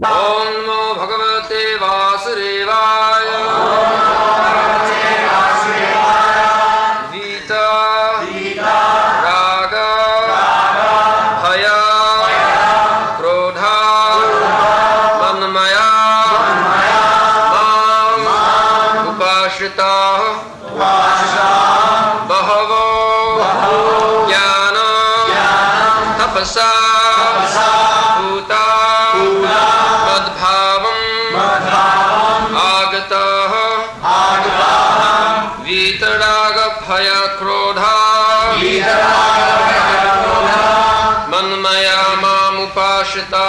Om Namo Bhagavate Vasudevaya. Vita Raga Bhaya Krodha Manmaya Mam Upashita Bahavo Jnana Tapasa Bhuta Vitaraga Bhaya Krodha Manmaya Mam Upashita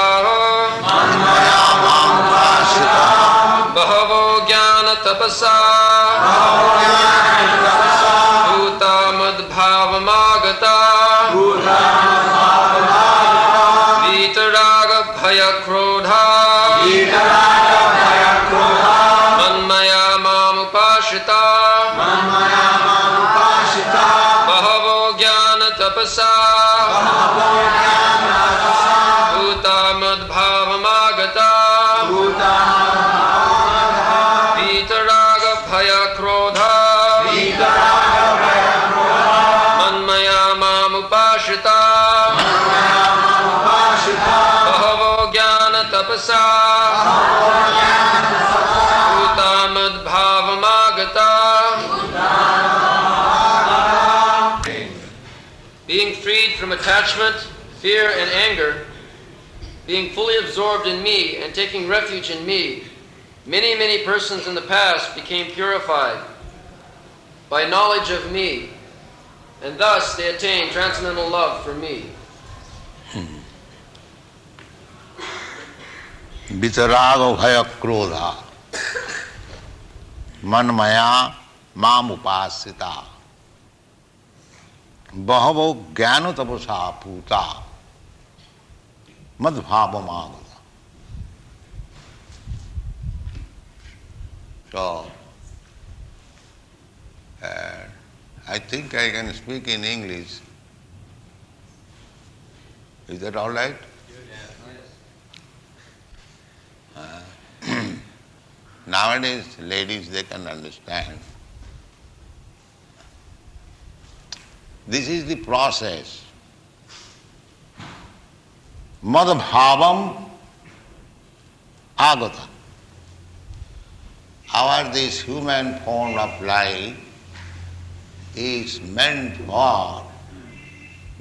Bahavo Jnana Tapasa Bhuta Madbhavamagata Vitaraga Bhaya Krodha Manmaya Mam Upashita Bahavo Jnana Tapasa Bhuta Madbhavamagata Vitaraga Bhaya Krodha Manmaya Mam Upashita Bahavo Jnana Tapasa Bhuta Madbhavamagata. Being freed from attachment, fear, and anger, being fully absorbed in me and taking refuge in me, many, many persons in the past became purified by knowledge of me, and thus they attained transcendental love for me. Vitaraga Bhaya Krodha Manmaya Mam Upasita Bahavo Jnana Tapasa Bhuta Madbhavamagata. So, I think I can speak in English. Is that all right? Nowadays, ladies, they can understand. This is the process. Madbhavam agata. Our this human form of life is meant for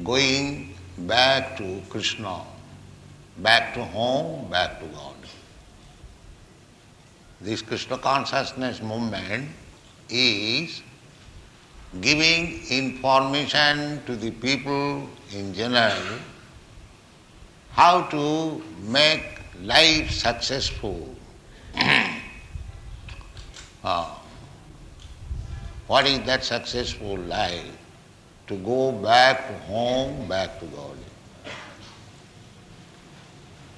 going back to Kṛṣṇa, back to home, back to God. This Kṛṣṇa consciousness movement is giving information to the people in general how to make life successful. What is that successful life? To go back to home, back to God.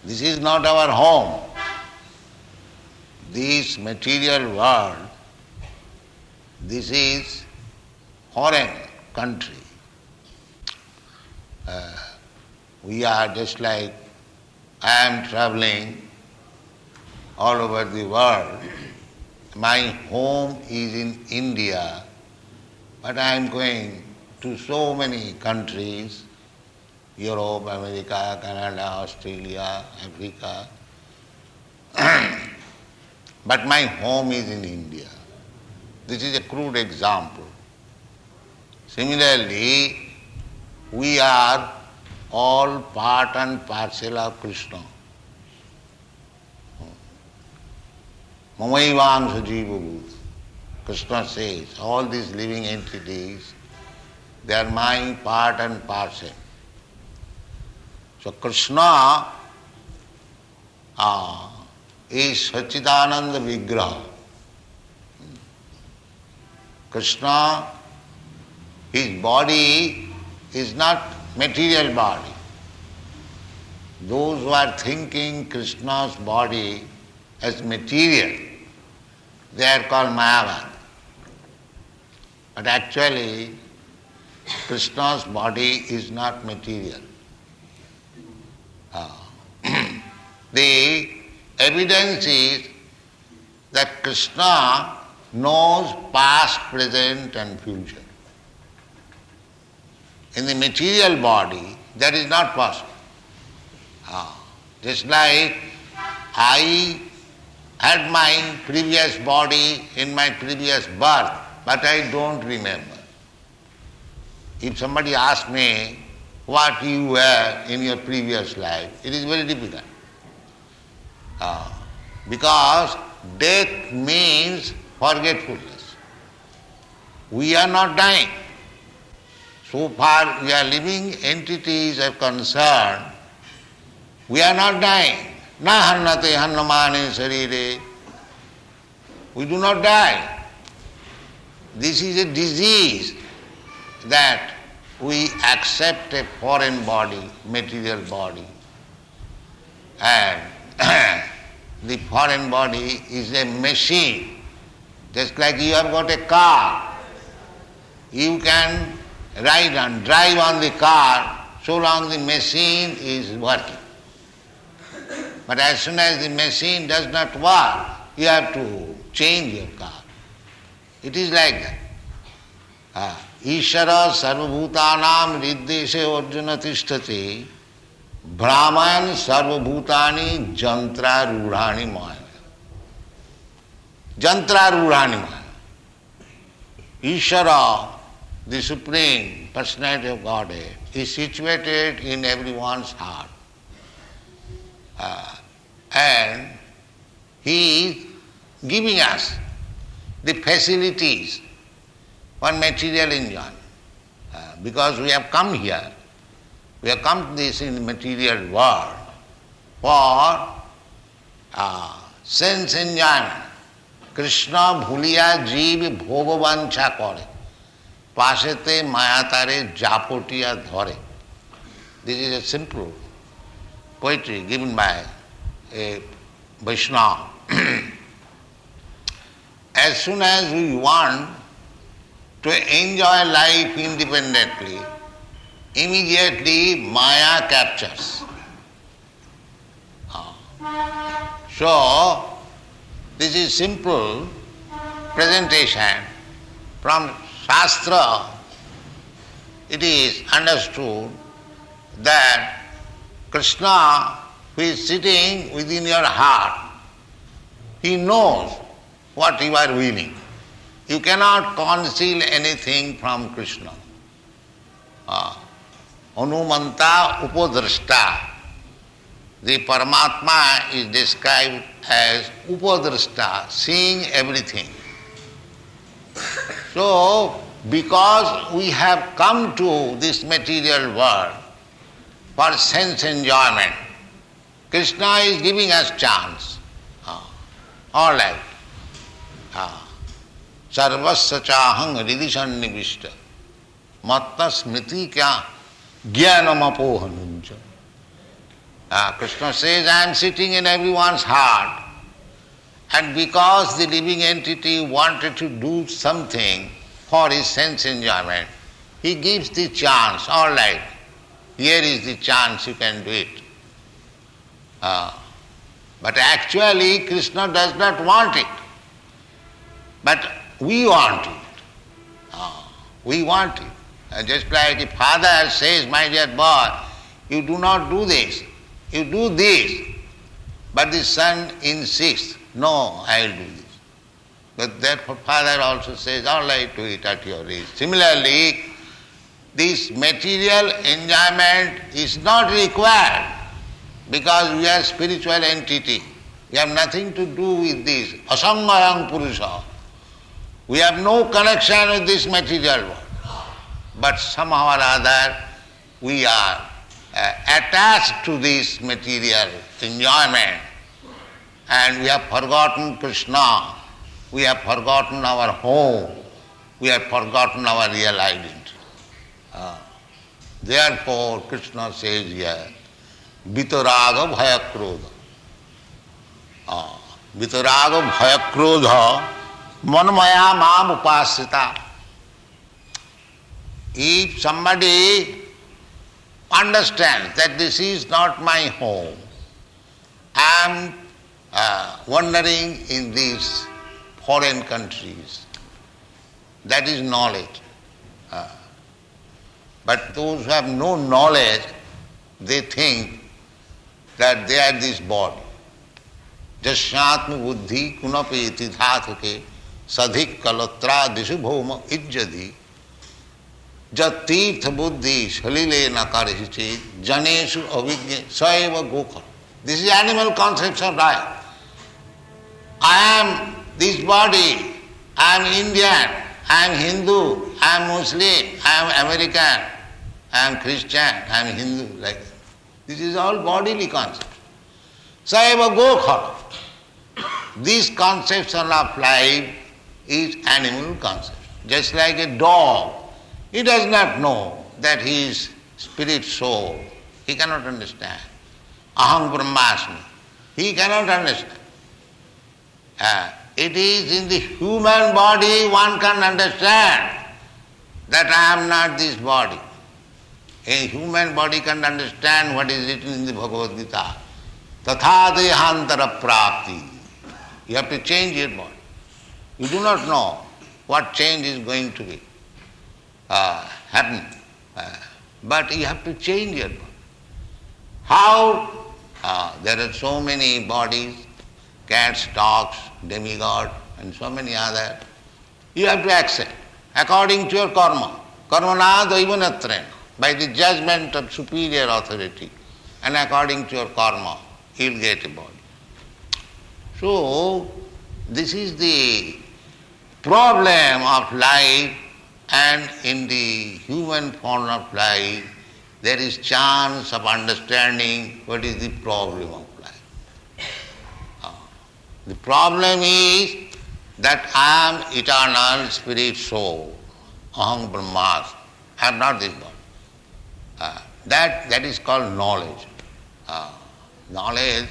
This is not our home. This material world, this is foreign country. We are just like I am traveling all over the world. My home is in India, but I am going to so many countries, Europe, America, Canada, Australia, Africa. But my home is in India. This is a crude example. Similarly, we are all part and parcel of Kṛṣṇa. Mamaivangsha jiva bhut. Kṛṣṇa says, all these living entities, they are my part and parcel. So Kṛṣṇa is Satchidananda Vigraha. Kṛṣṇa, his body is not material body. Those who are thinking Kṛṣṇa's body as material, they are called Mayavad. But actually, Kṛṣṇa's body is not material. The evidence is that Krishna knows past, present and future. In the material body, that is not possible. Just like I had my previous body in my previous birth, but I don't remember. If somebody asks me what you were in your previous life, it is very difficult. Because death means forgetfulness. We are not dying. So far we are living entities are concerned, we are not dying. Na hannate hannamane sarire. We do not die. This is a disease that we accept a foreign body, material body. And the foreign body is a machine. Just like you have got a car. You can ride and drive on the car so long the machine is working. But as soon as the machine does not work, you have to change your car. It is like that. Ishara sarvabhutanam riddeshe arjuna tishtati brahman sarvabhutani jantra rudhani maya. Jantra rudhani maya. Ishara, the Supreme Personality of Godhead, is situated in everyone's heart. And He is giving us the facilities for material enjoyment. Because we have come here, we have come to this in the material world for sense enjoyment. Krishna bhuliya jeev bhogovancha kore. Pasete mayatare japotiya dhore. This is a simple poetry given by a Vaishnava. As soon as we want to enjoy life independently, immediately Maya captures. So, this is simple presentation from Shastra. It is understood that Krishna, who is sitting within your heart, He knows what you are willing. You cannot conceal anything from Krishna. Anumanta upadrashta. The Paramatma is described as upadrashta, seeing everything. So, because we have come to this material world for sense enjoyment, Krishna is giving us chance. All right. Sarvasya chahang ridishan nivishta matta smriti kya jnanam apohanuncha. Krishna says, I am sitting in everyone's heart, and because the living entity wanted to do something for his sense enjoyment, he gives the chance. All right, here is the chance, you can do it. But actually Krishna does not want it. But we want it. We want it. Just like the father says, my dear boy, you do not do this, you do this. But the son insists, no, I will do this. But therefore father also says, all right, do it at your age. Similarly, this material enjoyment is not required because we are spiritual entity. We have nothing to do with this. Asangayam purusha. We have no connection with this material world. But somehow or other we are attached to this material enjoyment, and we have forgotten Krishna, we have forgotten our home, we have forgotten our real identity. Therefore Krishna says here, vitaraga bhaya krodha. Vitaraga bhaya krodha manmaya mam upasita. If somebody understands that this is not my home, I am wandering in these foreign countries. That is knowledge. But those who have no knowledge, they think that they are this body. Jasyatma buddhi kunapeti dhatuke sadhik kalatra dishu bhoma ijjadi jat tirtha buddhi shalile nakarhichi janeshu avijñe saeva gokha. This is animal conception, right? I am this body, I am Indian, I am Hindu, I am Muslim, I am American, I am Christian, I am Hindu, like that. This is all bodily concept. Saeva gokha. This conception of life is animal concept. Just like a dog, he does not know that he is spirit soul. He cannot understand. Aham brahmasmi. He cannot understand. It is in the human body one can understand that I am not this body. A human body can understand what is written in the Bhagavad Gita. Tatha dehantara prapti. You have to change your body. You do not know what change is going to be happen. But you have to change your body. How? There are so many bodies, cats, dogs, demigod, and so many other. You have to accept according to your karma. Karmana daivanatren. By the judgment of superior authority and according to your karma, you will get a body. So, this is the problem of life, and in the human form of life, there is chance of understanding what is the problem of life. The problem is that I am eternal spirit soul, aham brahmasmi. I am not this body. That is called knowledge. Knowledge,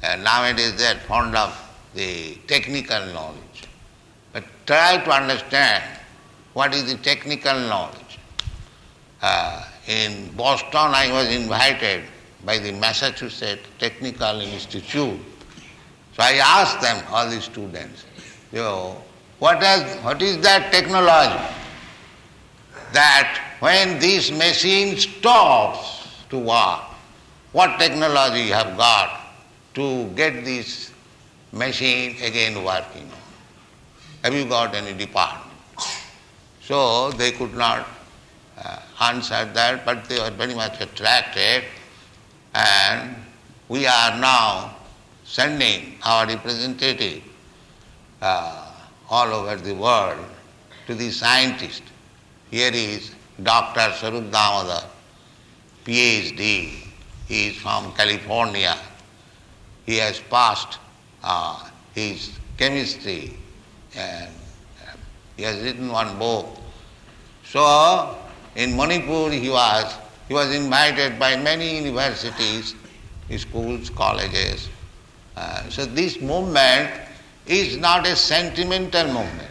nowadays they are fond of the technical knowledge. But try to understand what is the technical knowledge. In Boston I was invited by the Massachusetts Technical Institute. So I asked them, all the students, what is that technology? That when this machine stops to work, what technology you have got to get this machine again working? Have you got any department? So they could not answer that, but they were very much attracted, and we are now sending our representative all over the world to the scientists. Here is Dr. Sarup Damodar, PhD. He is from California. He has passed his chemistry and he has written one book. So in Manipur he was invited by many universities, schools, colleges. So this movement is not a sentimental movement.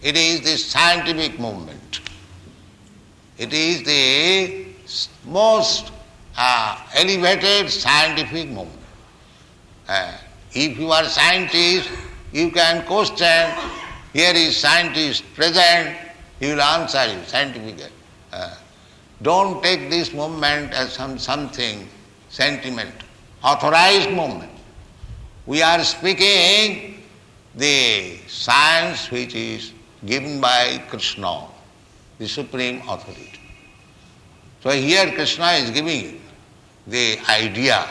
It is the scientific movement. It is the most elevated scientific movement. If you are a scientist, you can question, here is scientist present, he will answer you scientifically. Don't take this movement as something sentimental. Authorized movement. We are speaking the science which is given by Kṛṣṇa, the supreme authority. So here Kṛṣṇa is giving the idea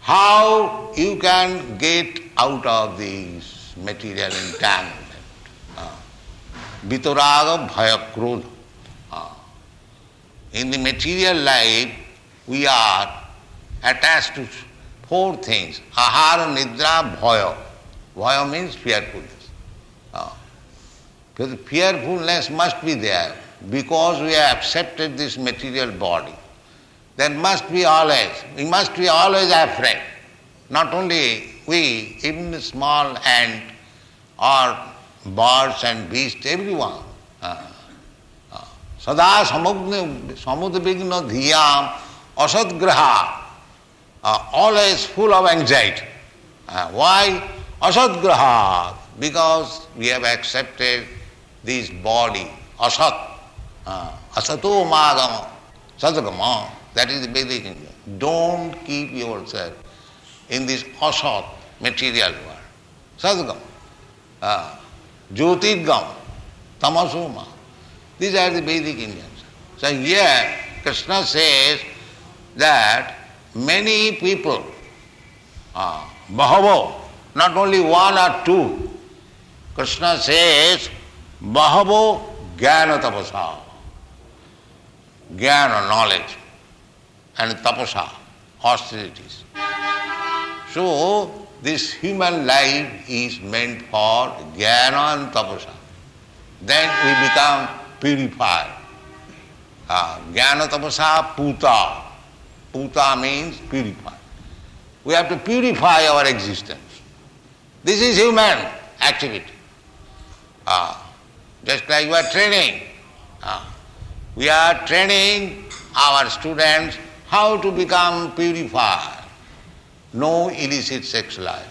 how you can get out of this material entanglement. Vitaraga bhaya krodha. In the material life, we are attached to four things. Ahara, nidra, bhaya. Bhaya means fearfulness. Because fearfulness must be there because we have accepted this material body. There must be always, we must be always afraid. Not only we, even the small ant or birds and beasts, everyone. Sada samudvigna dhiyam asadgraha, always full of anxiety. Why? Asadgrahat. Because we have accepted this body. Asat. Asato magama. Sadagama. That is the Vedic India. Don't keep yourself in this asat, material world. Sadagama. Jyotirgam. Tamasoma. These are the Vedic Indians. So here Kṛṣṇa says that many people, bahavo, not only one or two, Kṛṣṇa says, bahavo jnana tapasa, jnana, knowledge, and tapasa, austerities. So, this human life is meant for jnana and tapasa. Then we become purified. Jnana tapasa puta. Puta means purify. We have to purify our existence. This is human activity. Just like we are training. We are training our students how to become purified. No illicit sex life,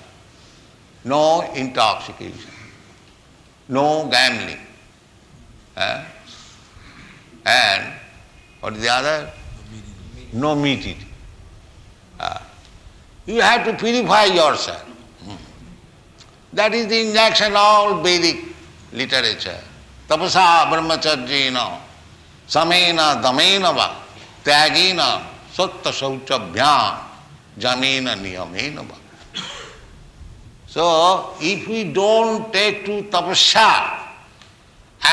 no intoxication, no gambling. And what is the other? No meat eating. You have to purify yourself. That is the injunction of all Vedic literature. Tapasa brahmacharjena samena damena va tyagena satta sauchabhyam jamena niyamena va. So, if we don't take to tapasya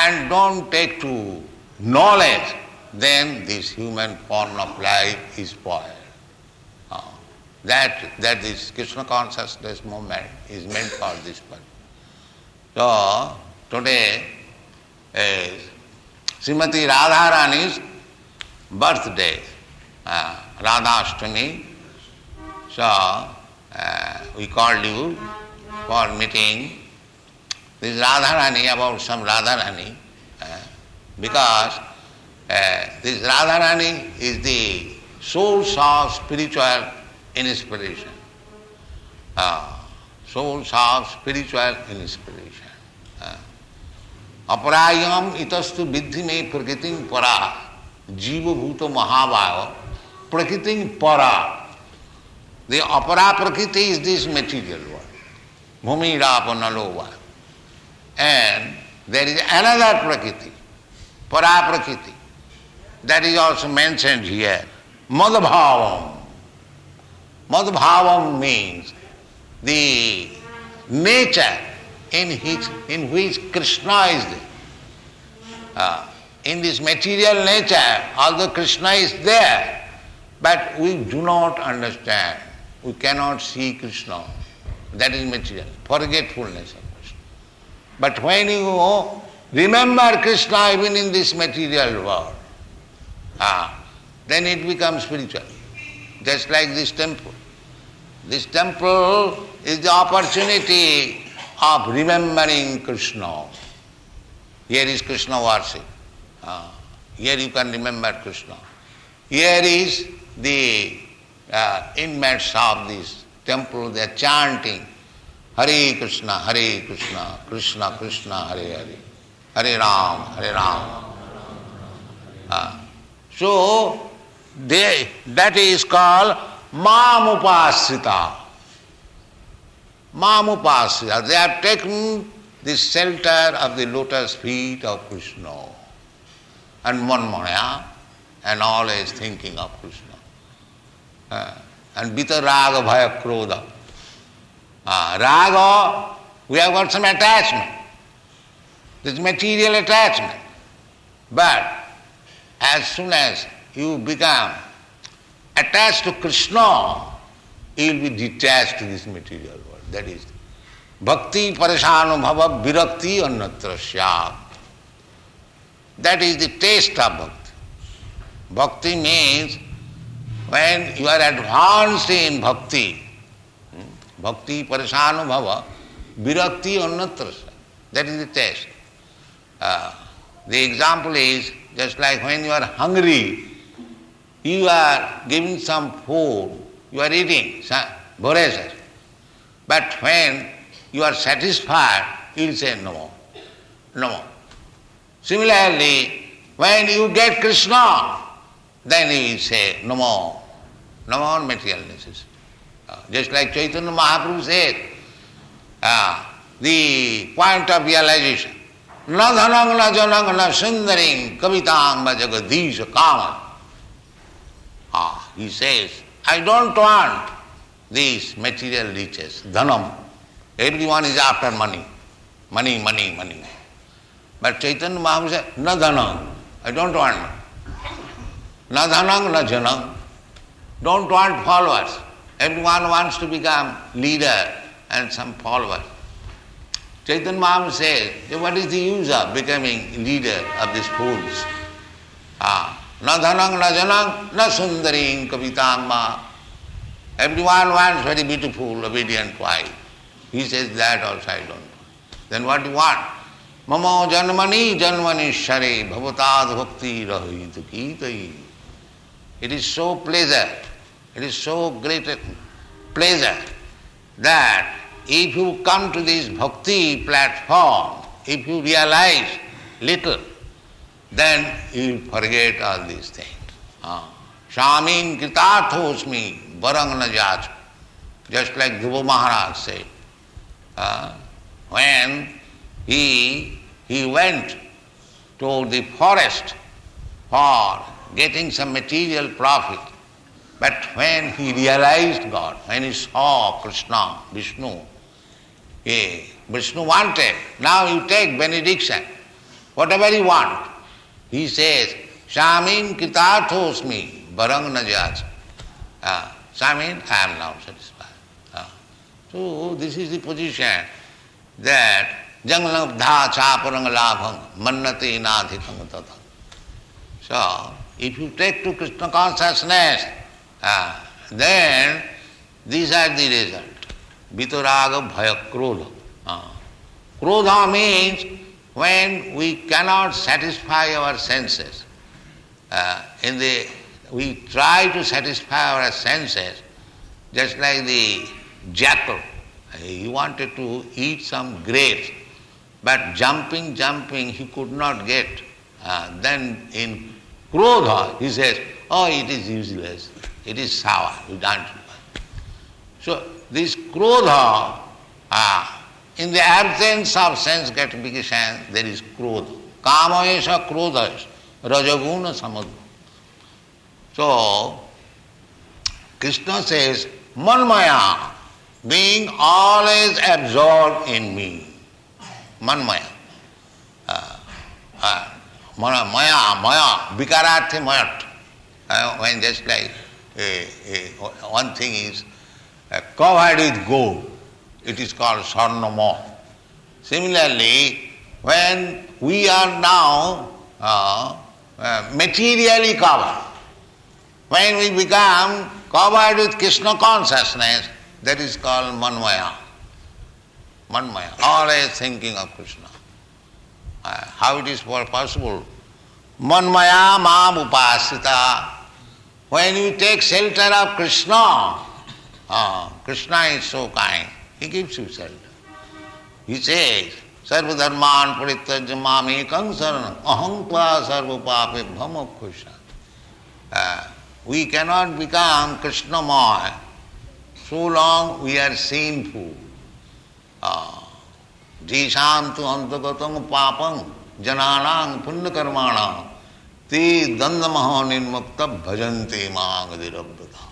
and don't take to knowledge, then this human form of life is spoiled. That is Krishna consciousness movement is meant for this purpose. So, today is Srimati Radharani's birthday, Radhashtami. So, we called you for meeting. This Radharani, about some Radharani, because this Radharani is the source of spiritual inspiration. Source of spiritual inspiration. Aparayam itastu viddhi me prakritim para jiva bhuta mahabhava prakritim para. The apara prakriti is this material world. Bhumi rapa nalova. And there is another prakriti, para prakriti. That is also mentioned here. Madbhavam. Madbhavam means the nature in which Kṛṣṇa is there. In this material nature, although Kṛṣṇa is there, but we do not understand. We cannot see Kṛṣṇa. That is material, forgetfulness of Kṛṣṇa. But when you remember Kṛṣṇa even in this material world, then it becomes spiritual. Just like this temple. This temple is the opportunity of remembering Kṛṣṇa. Here is Kṛṣṇa worship. Here you can remember Kṛṣṇa. Here is the inmates of this temple, they are chanting Hare Kṛṣṇa, Hare Kṛṣṇa, Kṛṣṇa Kṛṣṇa, Hare Hare, Hare Ram, Hare Ram. So, that is called Mamupasrita. Mamupasrita. They have taken the shelter of the lotus feet of Kṛṣṇa and Manmaya and always thinking of Kṛṣṇa. And Vita Raga Bhaya Krodha. Raga, we have got some attachment. This material attachment. But as soon as you become attached to Kṛṣṇa, you will be detached to this material world. That is bhakti parashanubhava virakti annatra syat. That is the taste of bhakti. Bhakti means when you are advanced in bhakti, bhakti parashanubhava virakti annatra syat. That is the taste. The example is just like when you are hungry, you are giving some food, you are eating, voraciously. But when you are satisfied, you will say no more, no more. Similarly, when you get Krishna, then you will say no more material necessity. Just like Chaitanya Mahaprabhu said, the point of realization, na dhanang na janang na sundaring kavitang ma jagadisha kama. He says, I don't want these material riches, dhanam. Everyone is after money. Money. But Chaitanya Mahaprabhu said, na dhanam, I don't want money. Na dhanang na janang, don't want followers. Everyone wants to become leader and some followers. Chaitanya Mahaprabhu says, what is the use of becoming leader of these fools? Na dhanang na janang na sundaring kavitang ma. Everyone wants very beautiful, obedient wife. He says that also I don't want. Then what do you want? Mamo janmani share bhavatad bhakti rahitu kitai. It is so pleasure, it is so great a pleasure that if you come to this bhakti platform, if you realize little, then you will forget all these things. Shamin kritarthosmi varang na jach. Just like Dhruva Maharaj said, when he went to the forest for getting some material profit, but when he realized God, when he saw Kṛṣṇa, Vishnu wanted, now you take benediction, whatever you want. He says, Shamin kritarthosmi varang na jach. Shamin, I am now satisfied. So this is the position that janglabdha chaparang labham mannate nadhikam tata. So if you take to Krishna consciousness, then these are the result. Vitaraga bhaya krodha. Krodha means when we cannot satisfy our senses. We try to satisfy our senses, just like the jackal. He wanted to eat some grapes, but jumping, he could not get. Then in Krodha, he says, oh, it is useless, it is sour, you don't. So this Krodha, in the absence of sense gratification, there is Krodha. Kama esha Krodha esha, rajaguna samadhu. So Krishna says, manmaya, being always absorbed in me. Manmaya. Maya, vikararthe mayat. When just like one thing is covered with gold, it is called sarnama. Similarly, when we are now materially covered, when we become covered with Krishna consciousness, that is called manmaya. Manmaya, always thinking of Krishna. How it is possible? Manmaya mam upasita. When you take shelter of Krishna, Krishna is so kind, he gives you shelter. He says, sarva dharman parityajya mam ekam saranam aham tva sarva papebhyo moksha. We cannot become Krishnamaya so long we are sinful. Jisham tu antagatam papam jananang punya karmanam te dandamaha nirmukta bhajante māṅadirabdata.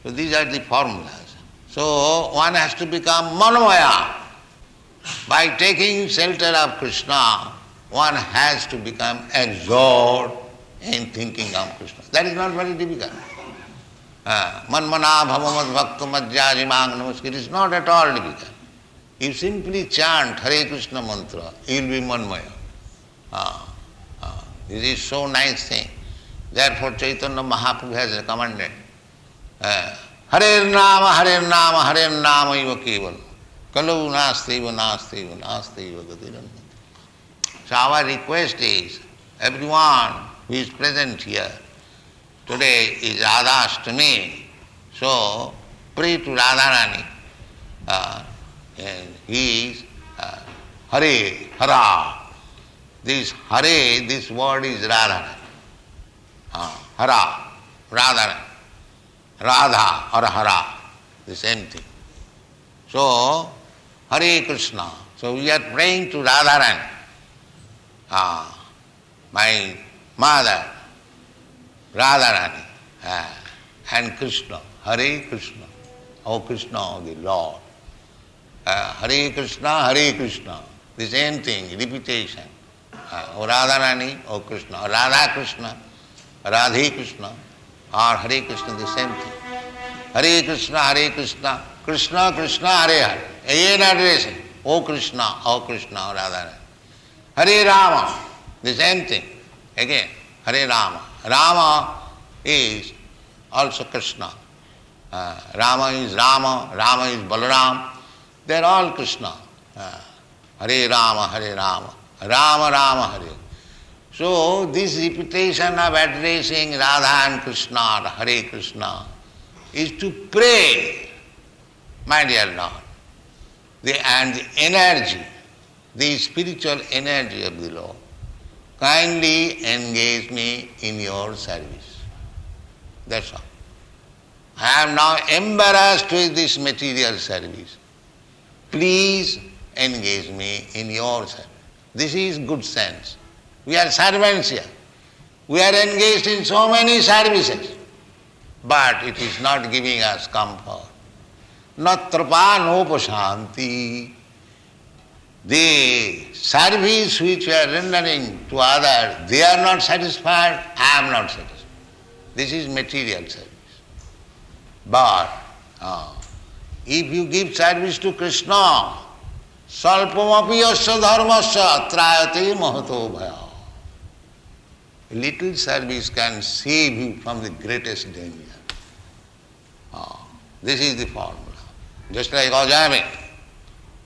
So these are the formulas. So one has to become manmaya. By taking shelter of Krishna, one has to become absorbed in thinking of Krishna. That is not very difficult. Manmana bhavamad bhakta madhyaji mang namaskar. It is not at all difficult. You simply chant Hare Krishna mantra, you will be manmaya. This is so nice thing. Therefore Chaitanya Mahaprabhu has recommended Hare Nama, Hare Nama, Hare Nama iva keval. Kalau nasteva, nasteva, nasteva gatiran. So our request is, everyone who is present here, today is Radha Ashtami, so pray to Radharani and he is Hare, Hara. This Hare, this word is Radha. Hara, Radha. Radha or Hara, the same thing. So, Hare Kṛṣṇa. So we are praying to Radharani, my mother, Radharani, and Kṛṣṇa, Hare Kṛṣṇa, O Kṛṣṇa, the Lord. Hare Kṛṣṇa, Hare Kṛṣṇa, the same thing, repetition. O Radharani, O Kṛṣṇa, or Radha Kṛṣṇa, Radhe Kṛṣṇa, or Hare Kṛṣṇa, the same thing. Hare Kṛṣṇa, Hare Kṛṣṇa, Kṛṣṇa Kṛṣṇa, Hare Hare. Again addressing, O Kṛṣṇa, O Kṛṣṇa, O Radharani. Hare Rama, the same thing. Again, Hare Rama. Rama is also Kṛṣṇa. Rama is Rama, Rama is Balaram. They are all Kṛṣṇa. Hare Rama, Hare Rama, Rama Rama, Hare. So this repetition of addressing Radha and Kṛṣṇa, Hare Kṛṣṇa, is to pray, my dear Lord. And the energy, the spiritual energy of the Lord, kindly engage me in your service. That's all. I am now embarrassed with this material service. Please engage me in your service. This is good sense. We are servants here. We are engaged in so many services, but it is not giving us comfort. Natrapa nopashanti. The service which we are rendering to others, they are not satisfied, I am not satisfied. This is material service. But if you give service to Kṛṣṇa, salpamapi yasya dharmasya trayate mahato bhaya. Little service can save you from the greatest danger. This is the formula. Just like Ajamil.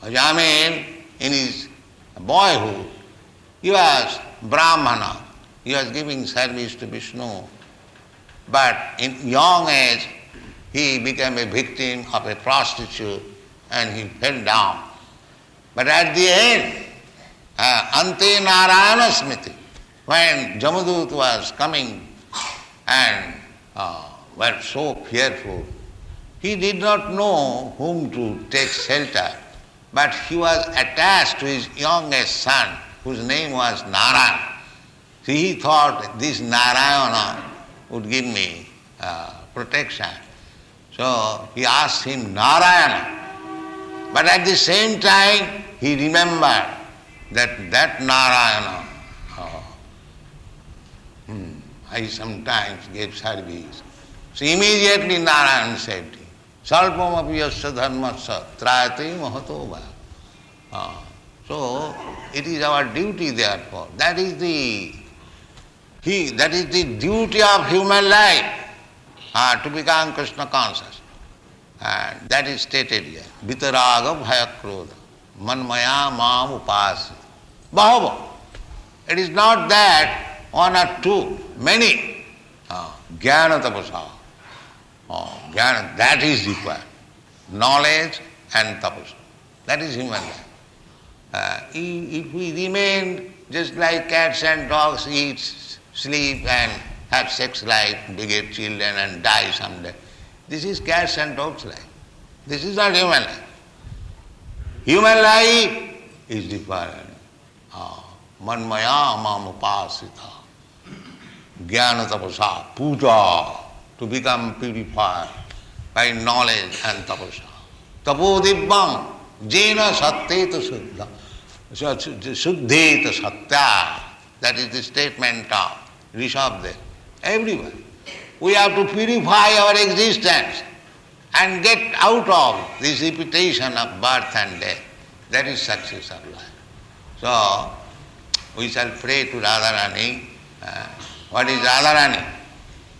Ajamil, in his boyhood, he was Brahmana. He was giving service to Vishnu. But in young age, he became a victim of a prostitute and he fell down. But at the end, Ante Narayana Smriti, when Jamadut was coming and were so fearful, he did not know whom to take shelter, but he was attached to his youngest son, whose name was Narayana. So he thought this Narayana would give me protection. So he asked him Narayana. But at the same time, he remembered that Narayana, I sometimes gave service. So immediately Narayana saved him. Salpamapi yasya dharmasya trayate mahato bhaya. So it is our duty therefore. That is the duty of human life, to become Kṛṣṇa conscious. And that is stated here. Vitaraga bhaya krodha manmaya mam upasya. Bahava. It is not that one or two, many. Jnana tapasa. Jnana, that is required. Knowledge and tapasa. That is human life. If we remain just like cats and dogs, eat, sleep and have sex life, beget children and die someday, this is cats and dogs' life. This is not human life. Human life is different. Manmaya mam upasita. Jnana tapasa, puja, to become purified by knowledge and tapasa. Tapodibbam, jena satyeta suddha. Suddheta satya. That is the statement of Rishabdev. Everywhere. We have to purify our existence and get out of this repetition of birth and death. That is success of life. So, we shall pray to Radharani. What is Radharani?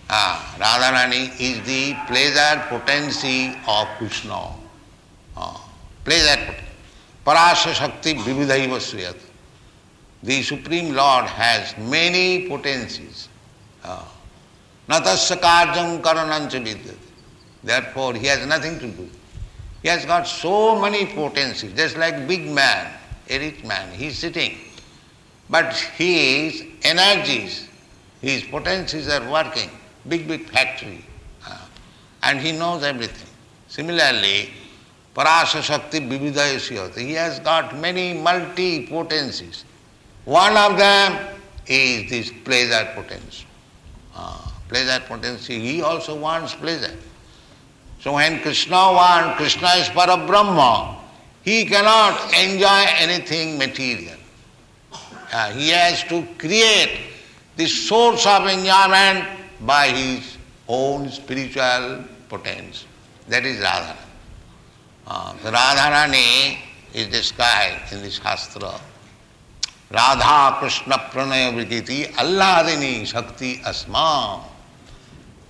Radharani is the pleasure potency of Kṛṣṇa. Pleasure potency. Parasya Shakti Vividhaiva Sriyat. The Supreme Lord has many potencies. Natasya karjam karanancha vidyate. Therefore, he has nothing to do. He has got so many potencies, just like big man, a rich man, he is sitting. But his energies, his potencies are working, big factory. And he knows everything. Similarly, Parasa Shakti Vividayasya, he has got many multi-potencies. One of them is this pleasure potency. Pleasure potency, he also wants pleasure. So when Kṛṣṇa wants, Kṛṣṇa is Parabrahma, he cannot enjoy anything material. He has to create the source of enjoyment by his own spiritual potency. That is Radharani. The Radharani is described in the Shastra. Radha Kṛṣṇa Pranaya Vikiti Alladini Shakti Asma.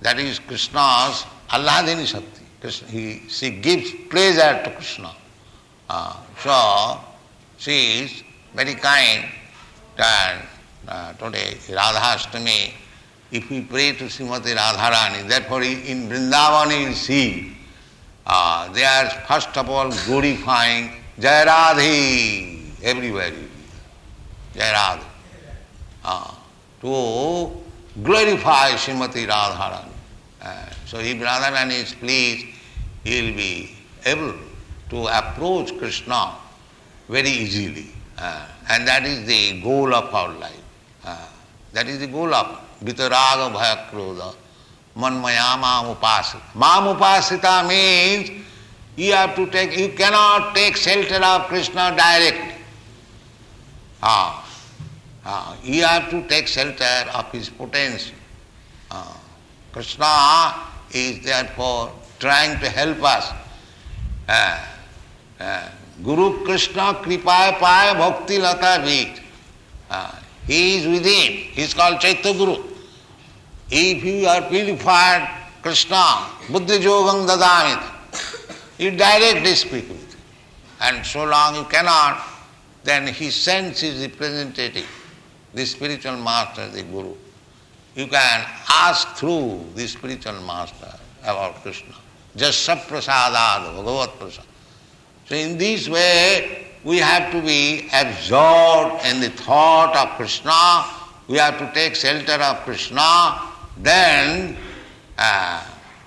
That is Kṛṣṇa's Alladini Shakti. She gives pleasure to Kṛṣṇa. So she is very kind. And today, Radhastami, if we pray to Srimati Radharani, therefore in Vrindavan you will see, they are first of all glorifying Jai Radhe everywhere. Jai Radhe. To glorify Srimati Radharani. So if Radharani is pleased, he will be able to approach Kṛṣṇa very easily. And that is the goal of our life. That is the goal of Vitaraga Bhaya Krodha Manmaya Mam Upasita. Mam Upasita means you cannot take shelter of Kṛṣṇa directly. You have to take shelter of his potency. Kṛṣṇa is therefore trying to help us. Guru Kṛṣṇa Kripaya Paya Bhakti Lata Veet. He is within. He is called Chaitya Guru. If you are purified, Kṛṣṇa, Buddhi Yogam Dadamita, you directly speak with him. And so long you cannot, then he sends his representative, the spiritual master, the Guru. You can ask through the spiritual master about Kṛṣṇa. Jasya prasadad bhagavat prasad. So in this way, we have to be absorbed in the thought of Kṛṣṇa. We have to take shelter of Kṛṣṇa. Then,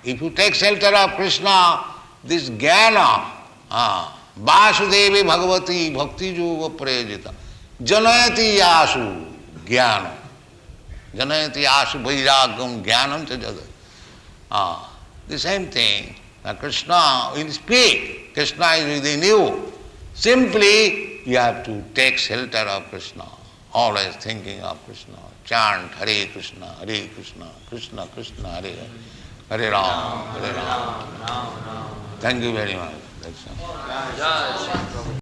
if you take shelter of Kṛṣṇa, this jnana, Vasudevi Bhagavati Bhakti Yoga Prajita, Janayati Yasu Jnana. Janayati Yasu Vairagam Jnanam Chajada. The same thing, Kṛṣṇa will speak. Kṛṣṇa is within you. Simply, you have to take shelter of Kṛṣṇa. Always thinking of Kṛṣṇa. Chant Hare Kṛṣṇa, Hare Kṛṣṇa, Kṛṣṇa Kṛṣṇa, Hare Hare, Hare Ram, Hare Ram. Thank you very much. That's all.